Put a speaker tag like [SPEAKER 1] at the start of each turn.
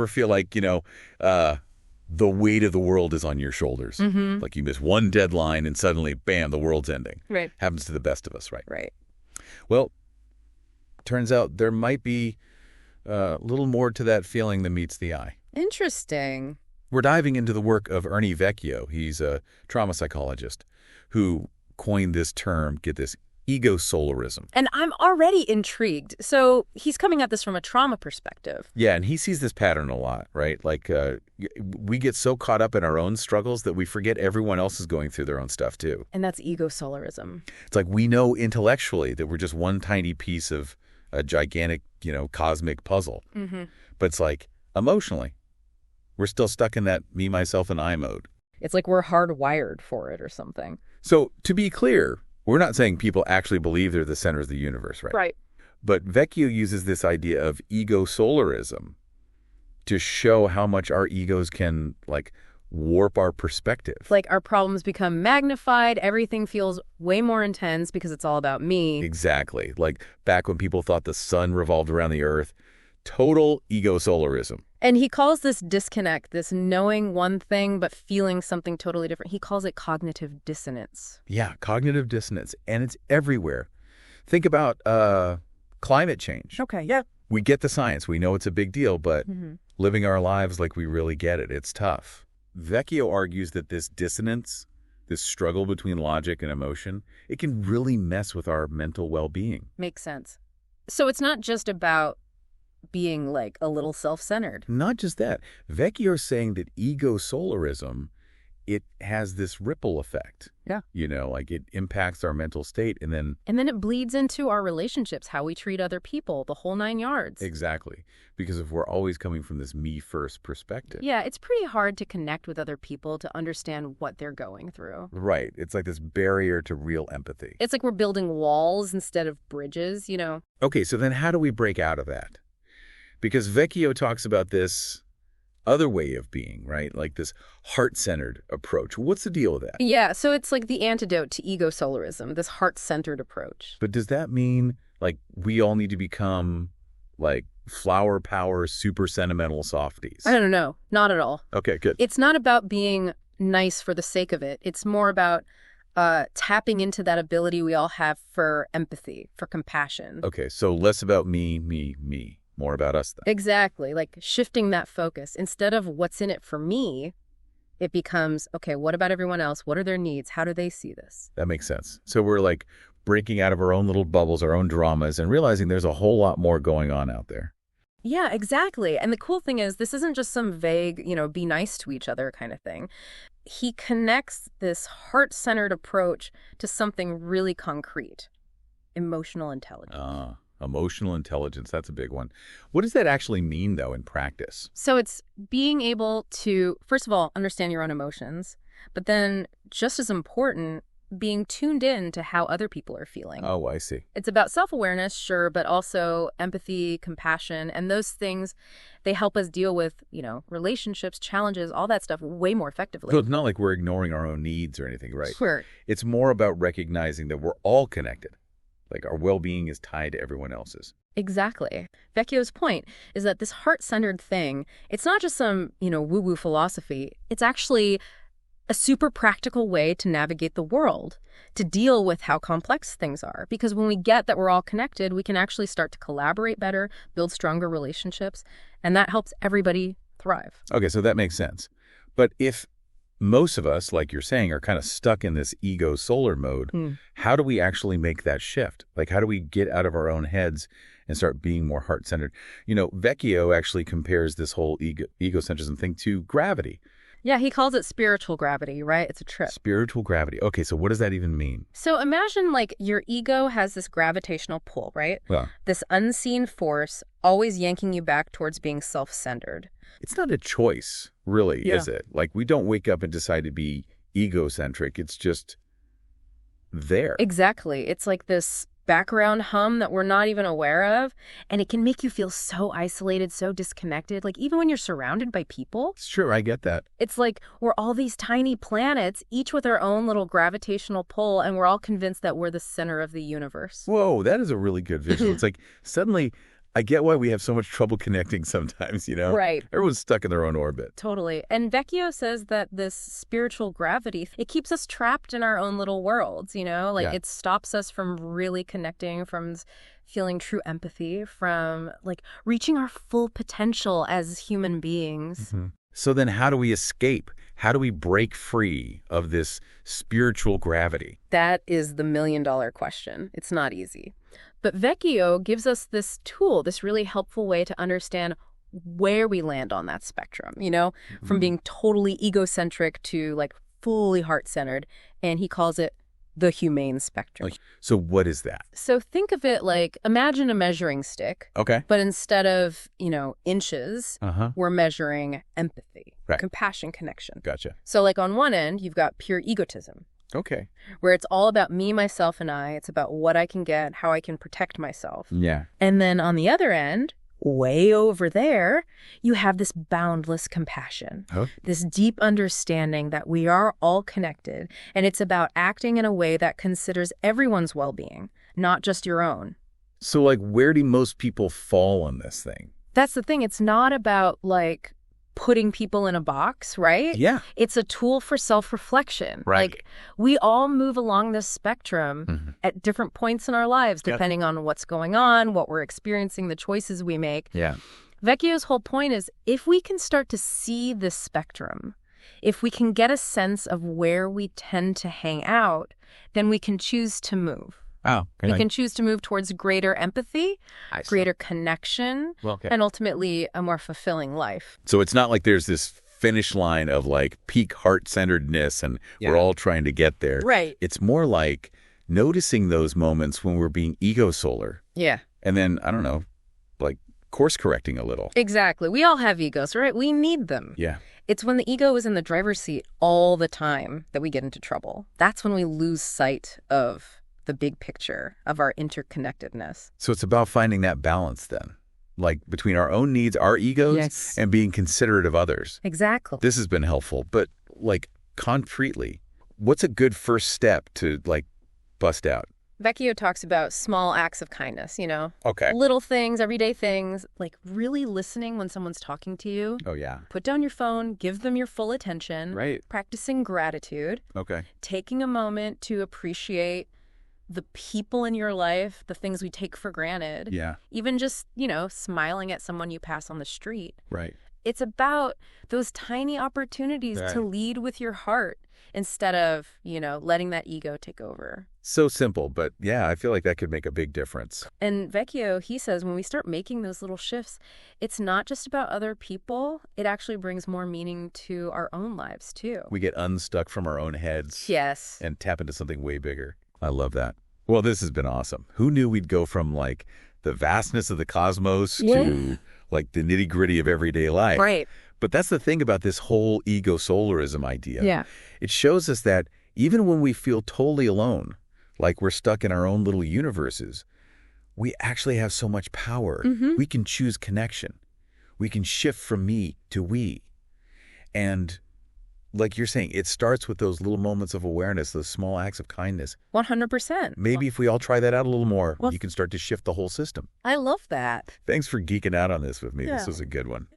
[SPEAKER 1] feel like, the weight of the world is on your shoulders?
[SPEAKER 2] Mm-hmm.
[SPEAKER 1] Like you miss one deadline and suddenly, bam, the world's ending.
[SPEAKER 2] Right.
[SPEAKER 1] Happens to the best of us, right?
[SPEAKER 2] Right.
[SPEAKER 1] Well, turns out there might be a little more to that feeling than meets the eye.
[SPEAKER 2] Interesting.
[SPEAKER 1] We're diving into the work of Ernie Vecchio. He's a trauma psychologist who coined this term, get this, ego-solarism.
[SPEAKER 2] And I'm already intrigued. So he's coming at this from a trauma perspective.
[SPEAKER 1] Yeah, and he sees this pattern a lot, right? Like we get so caught up in our own struggles that we forget everyone else is going through their own stuff too.
[SPEAKER 2] And that's ego-solarism.
[SPEAKER 1] It's like we know intellectually that we're just one tiny piece of a gigantic, cosmic puzzle.
[SPEAKER 2] Mm-hmm.
[SPEAKER 1] But it's like emotionally, we're still stuck in that me, myself, and I mode.
[SPEAKER 2] It's like we're hardwired for it or something.
[SPEAKER 1] So to be clear, we're not saying people actually believe they're the center of the universe, right?
[SPEAKER 2] Right.
[SPEAKER 1] But Vecchio uses this idea of ego-solarism to show how much our egos can, warp our perspective.
[SPEAKER 2] Like our problems become magnified, everything feels way more intense because it's all about me.
[SPEAKER 1] Exactly. Like back when people thought the sun revolved around the earth, total ego-solarism.
[SPEAKER 2] And he calls this disconnect, this knowing one thing but feeling something totally different. He calls it cognitive dissonance.
[SPEAKER 1] Yeah, cognitive dissonance. And it's everywhere. Think about climate change.
[SPEAKER 2] Okay, yeah.
[SPEAKER 1] We get the science. We know it's a big deal, but living our lives like we really get it, it's tough. Vecchio argues that this dissonance, this struggle between logic and emotion, it can really mess with our mental well-being.
[SPEAKER 2] Makes sense. So it's not just about being a little self-centered.
[SPEAKER 1] Not just that. Vecchio is saying that ego-solarism, it has this ripple effect.
[SPEAKER 2] Yeah.
[SPEAKER 1] It impacts our mental state and then
[SPEAKER 2] it bleeds into our relationships, how we treat other people, the whole 9 yards.
[SPEAKER 1] Exactly. Because if we're always coming from this me-first perspective.
[SPEAKER 2] Yeah, it's pretty hard to connect with other people to understand what they're going through.
[SPEAKER 1] Right. It's like this barrier to real empathy.
[SPEAKER 2] It's like we're building walls instead of bridges,
[SPEAKER 1] Okay, so then how do we break out of that? Because Vecchio talks about this other way of being, right? Like this heart-centered approach. What's the deal with that?
[SPEAKER 2] Yeah, so it's like the antidote to ego-solarism, this heart-centered approach.
[SPEAKER 1] But does that mean, we all need to become, flower power, super sentimental softies?
[SPEAKER 2] I don't know. Not at all.
[SPEAKER 1] Okay, good.
[SPEAKER 2] It's not about being nice for the sake of it. It's more about tapping into that ability we all have for empathy, for compassion.
[SPEAKER 1] Okay, so less about me, more about us then.
[SPEAKER 2] Exactly, like shifting that focus. Instead of what's in it for me, it becomes, okay, what about everyone else? What are their needs? How do they see this?
[SPEAKER 1] That makes sense. So we're breaking out of our own little bubbles, our own dramas, and realizing there's a whole lot more going on out there.
[SPEAKER 2] Yeah, exactly. And the cool thing is this isn't just some vague, be nice to each other kind of thing. He connects this heart-centered approach to something really concrete, emotional intelligence.
[SPEAKER 1] Emotional intelligence, that's a big one. What does that actually mean, though, in practice?
[SPEAKER 2] So it's being able to, first of all, understand your own emotions, but then just as important, being tuned in to how other people are feeling.
[SPEAKER 1] Oh, I see.
[SPEAKER 2] It's about self-awareness, sure, but also empathy, compassion, and those things, they help us deal with, relationships, challenges, all that stuff way more effectively.
[SPEAKER 1] So it's not like we're ignoring our own needs or anything, right?
[SPEAKER 2] Sure.
[SPEAKER 1] It's more about recognizing that we're all connected. Our well-being is tied to everyone else's.
[SPEAKER 2] Exactly. Vecchio's point is that this heart-centered thing, it's not just some, woo-woo philosophy. It's actually a super practical way to navigate the world, to deal with how complex things are. Because when we get that we're all connected, we can actually start to collaborate better, build stronger relationships, and that helps everybody thrive.
[SPEAKER 1] Okay, so that makes sense. But if most of us, like you're saying, are kind of stuck in this ego-solar mode, how do we actually make that shift? How do we get out of our own heads and start being more heart-centered? Vecchio actually compares this whole egocentrism thing to gravity.
[SPEAKER 2] Yeah, he calls it spiritual gravity, right? It's a trip.
[SPEAKER 1] Spiritual gravity. Okay, so what does that even mean?
[SPEAKER 2] So imagine your ego has this gravitational pull, right?
[SPEAKER 1] Yeah.
[SPEAKER 2] This unseen force always yanking you back towards being self-centered.
[SPEAKER 1] It's not a choice, really, is it? We don't wake up and decide to be egocentric. It's just there.
[SPEAKER 2] Exactly. It's like this background hum that we're not even aware of, and it can make you feel so isolated, so disconnected, even when you're surrounded by people.
[SPEAKER 1] It's true, I get that.
[SPEAKER 2] It's like we're all these tiny planets, each with our own little gravitational pull, and we're all convinced that we're the center of the universe.
[SPEAKER 1] Whoa, that is a really good visual. It's suddenly I get why we have so much trouble connecting sometimes,
[SPEAKER 2] Right.
[SPEAKER 1] Everyone's stuck in their own orbit.
[SPEAKER 2] Totally. And Vecchio says that this spiritual gravity, it keeps us trapped in our own little worlds,
[SPEAKER 1] Yeah.
[SPEAKER 2] it stops us from really connecting, from feeling true empathy, from reaching our full potential as human beings.
[SPEAKER 1] Mhm. So then how do we escape? How do we break free of this spiritual gravity?
[SPEAKER 2] That is the million-dollar question. It's not easy. But Vecchio gives us this tool, this really helpful way to understand where we land on that spectrum, from being totally egocentric to fully heart-centered. And he calls it the humane spectrum.
[SPEAKER 1] So what is that?
[SPEAKER 2] So think of it imagine a measuring stick.
[SPEAKER 1] Okay.
[SPEAKER 2] But instead of, inches, we're measuring empathy,
[SPEAKER 1] Right.
[SPEAKER 2] compassion, connection.
[SPEAKER 1] Gotcha.
[SPEAKER 2] So on one end, you've got pure egotism,
[SPEAKER 1] Okay.
[SPEAKER 2] where it's all about me, myself, and I. It's about what I can get, how I can protect myself.
[SPEAKER 1] Yeah.
[SPEAKER 2] And then on the other end, way over there, you have this boundless compassion, this deep understanding that we are all connected. And it's about acting in a way that considers everyone's well-being, not just your own.
[SPEAKER 1] So where do most people fall on this thing?
[SPEAKER 2] That's the thing. It's not about putting people in a box, right?
[SPEAKER 1] Yeah.
[SPEAKER 2] It's a tool for self-reflection.
[SPEAKER 1] Right.
[SPEAKER 2] We all move along this spectrum at different points in our lives, depending on what's going on, what we're experiencing, the choices we make.
[SPEAKER 1] Yeah.
[SPEAKER 2] Vecchio's whole point is if we can start to see this spectrum, if we can get a sense of where we tend to hang out, then we can choose to move.
[SPEAKER 1] Oh,
[SPEAKER 2] We can choose to move towards greater empathy,
[SPEAKER 1] I see.
[SPEAKER 2] greater connection, and ultimately a more fulfilling life.
[SPEAKER 1] So it's not like there's this finish line of peak heart-centeredness and we're all trying to get there.
[SPEAKER 2] Right.
[SPEAKER 1] It's more like noticing those moments when we're being ego-solar.
[SPEAKER 2] Yeah.
[SPEAKER 1] And then, I don't know, course correcting a little.
[SPEAKER 2] Exactly. We all have egos, right? We need them.
[SPEAKER 1] Yeah.
[SPEAKER 2] It's when the ego is in the driver's seat all the time that we get into trouble. That's when we lose sight of the big picture of our interconnectedness.
[SPEAKER 1] So it's about finding that balance then, between our own needs, our egos, and being considerate of others.
[SPEAKER 2] Exactly.
[SPEAKER 1] This has been helpful, but concretely, what's a good first step to bust out?
[SPEAKER 2] Vecchio talks about small acts of kindness,
[SPEAKER 1] Okay.
[SPEAKER 2] Little things, everyday things, really listening when someone's talking to you.
[SPEAKER 1] Oh, yeah.
[SPEAKER 2] Put down your phone, give them your full attention.
[SPEAKER 1] Right.
[SPEAKER 2] Practicing gratitude.
[SPEAKER 1] Okay.
[SPEAKER 2] Taking a moment to appreciate the people in your life, the things we take for granted.
[SPEAKER 1] Yeah.
[SPEAKER 2] Even just, smiling at someone you pass on the street.
[SPEAKER 1] Right.
[SPEAKER 2] It's about those tiny opportunities to lead with your heart instead of, letting that ego take over.
[SPEAKER 1] So simple, but yeah, I feel like that could make a big difference.
[SPEAKER 2] And Vecchio, he says, when we start making those little shifts, it's not just about other people. It actually brings more meaning to our own lives, too.
[SPEAKER 1] We get unstuck from our own heads.
[SPEAKER 2] Yes.
[SPEAKER 1] And tap into something way bigger. I love that. Well, this has been awesome. Who knew we'd go from the vastness of the cosmos to the nitty-gritty of everyday life?
[SPEAKER 2] Right.
[SPEAKER 1] But that's the thing about this whole ego-solarism idea.
[SPEAKER 2] Yeah.
[SPEAKER 1] It shows us that even when we feel totally alone, we're stuck in our own little universes, we actually have so much power. We can choose connection. We can shift from me to we. And like you're saying, it starts with those little moments of awareness, those small acts of kindness.
[SPEAKER 2] 100%.
[SPEAKER 1] Maybe if we all try that out a little more, you can start to shift the whole system.
[SPEAKER 2] I love that.
[SPEAKER 1] Thanks for geeking out on this with me.
[SPEAKER 2] Yeah.
[SPEAKER 1] This was a good one.